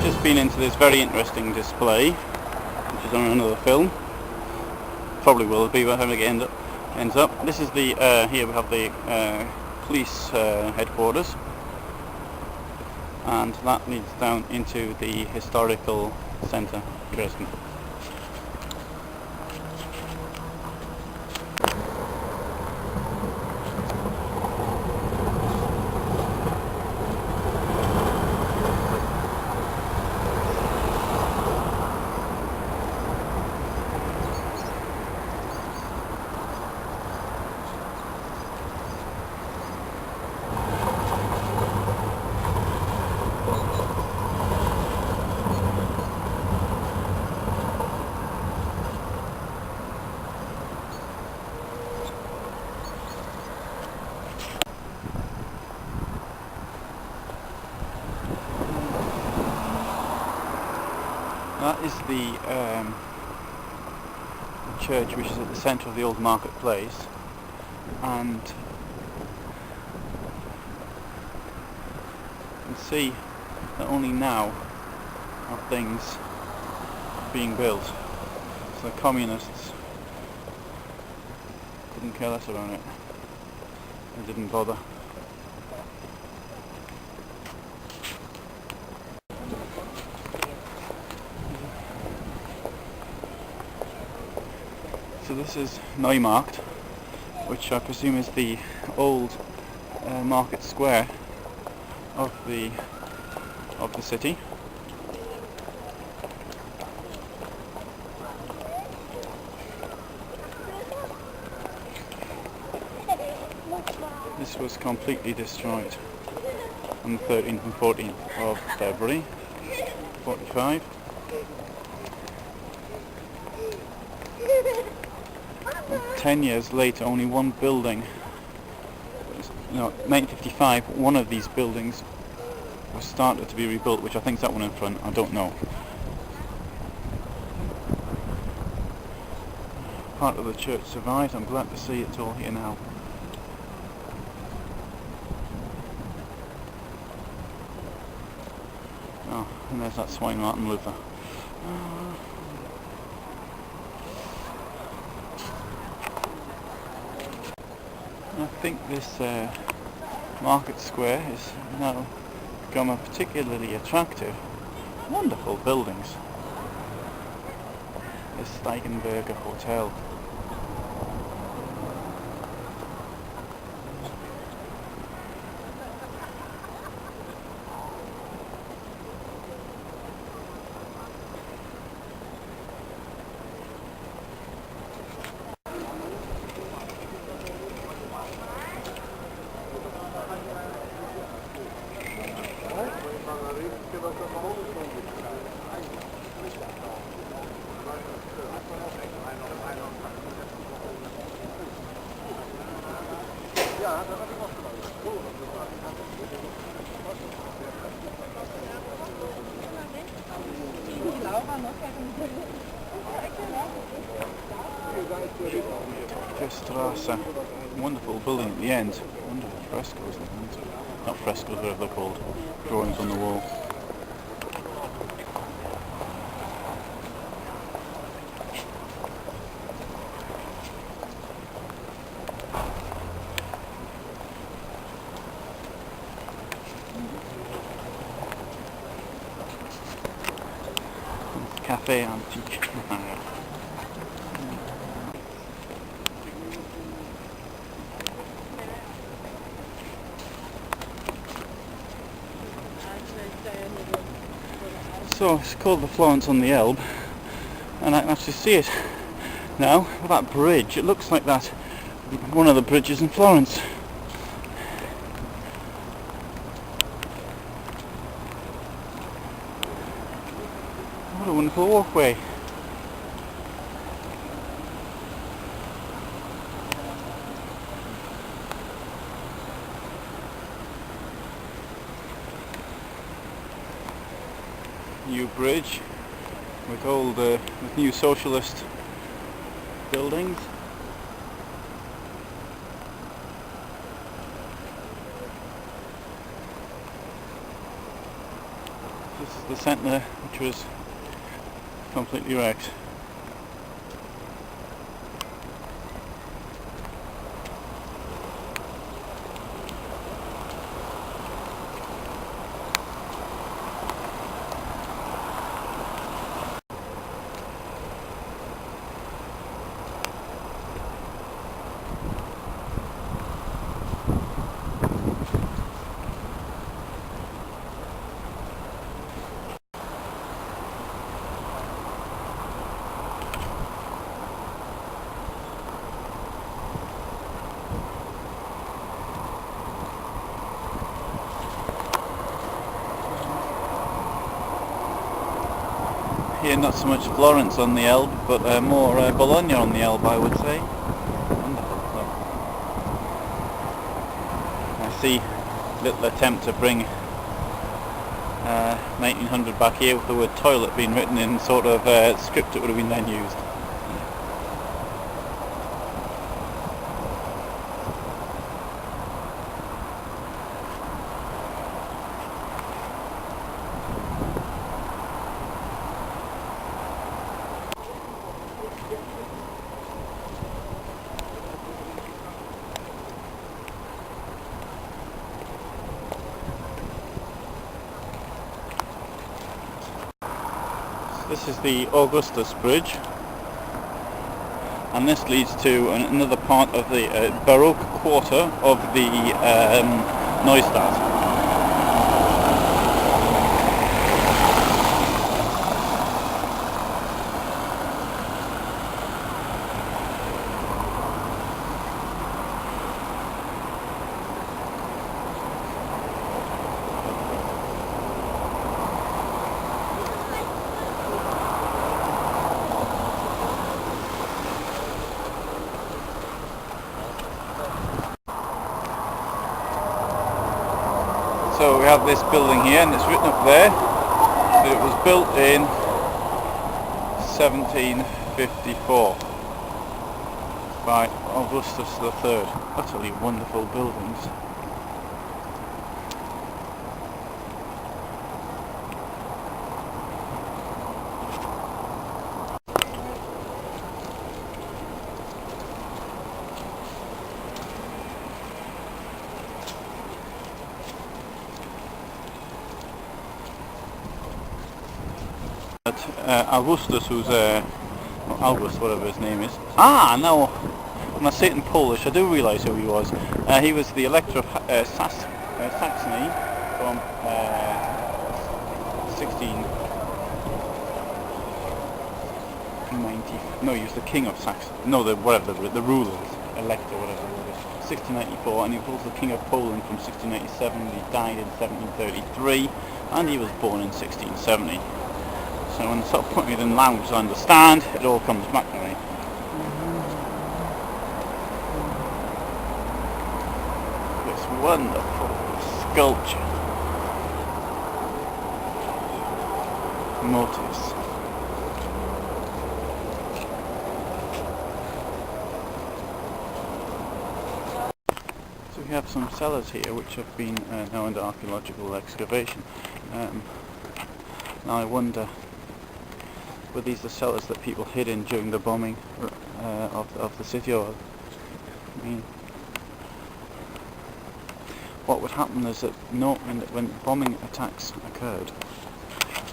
Just been into this very interesting display, which is on another film. Probably will be by the time it ends up. This is the here we have the police headquarters, and that leads down into the historical centre, Dresden. That is the church, which is at the centre of the old marketplace, and you can see that only now are things being built. So the communists couldn't care less about it. They didn't bother. So this is Neumarkt, which I presume is the old market square of the city. This was completely destroyed on the 13th and 14th of February 45. And 10 years later, only one building, 1955, one of these buildings was started to be rebuilt, which I think is that one in front, I don't know. Part of the church survived. I'm glad to see it's all here now. Oh, and there's that swine Martin Luther. I think this market square has now become a particularly attractive, wonderful buildings. This Steigenberger Hotel. Strasse, wonderful building at the end, wonderful frescoes, not frescoes, whatever they're called, drawings on the wall. Café Antique. So it's called the Florence on the Elbe, and I can actually see it now with that bridge. It looks like that one of the bridges in Florence. What a wonderful walkway. New bridge with old, with new socialist buildings. the centre, which was completely wrecked. Here not so much Florence on the Elbe, but more Bologna on the Elbe, I would say. Wonderful. I see little attempt to bring 1900 back here with the word toilet being written in sort of script that would have been then used. This is the Augustus Bridge, and this leads to another part of the Baroque quarter of the Neustadt. So we have this building here, and it's written up there that it was built in 1754 by Augustus III. Utterly wonderful buildings. Augustus, who's August, whatever his name is. Now when I say it in Polish, I do realise who he was. He was the Elector of Saxony from 1690. No, he was the King of Saxony. No, the ruler, Elector, whatever it was. 1694, and he was also the King of Poland from 1697. He died in 1733, and he was born in 1670. So when I start putting it in language I understand, it all comes back to me. This wonderful sculpture. Motifs. So we have some cellars here which have been now under archaeological excavation. Now I wonder, were these the cellars that people hid in during the bombing of the city? Or, I mean, what would happen is that when bombing attacks occurred,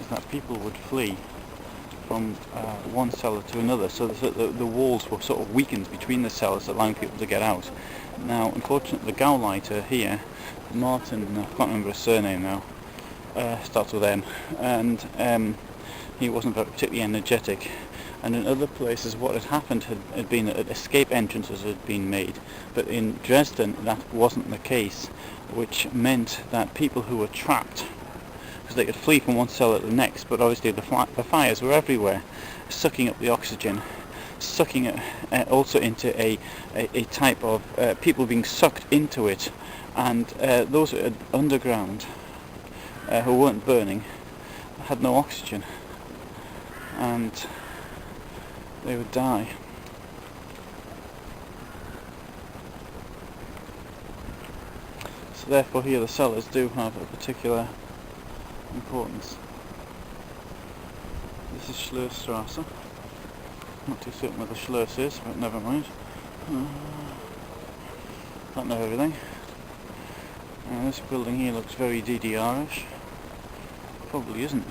is that people would flee from one cellar to another, so that the walls were sort of weakened between the cellars, allowing people to get out. Now, unfortunately, the Gauleiter here, Martin, I can't remember his surname now, starts with M, and he wasn't particularly energetic. And in other places what had happened had been that escape entrances had been made, but in Dresden that wasn't the case, which meant that people who were trapped, because they could flee from one cell to the next, but obviously the fires were everywhere, sucking up the oxygen, sucking it also into a type of people being sucked into it, and those underground who weren't burning had no oxygen, and they would die. So therefore here the cellars do have a particular importance. This is Schlossstrasse. Not too certain where the Schloss is, but never mind. Don't know everything. This building here looks very DDR-ish. Probably isn't.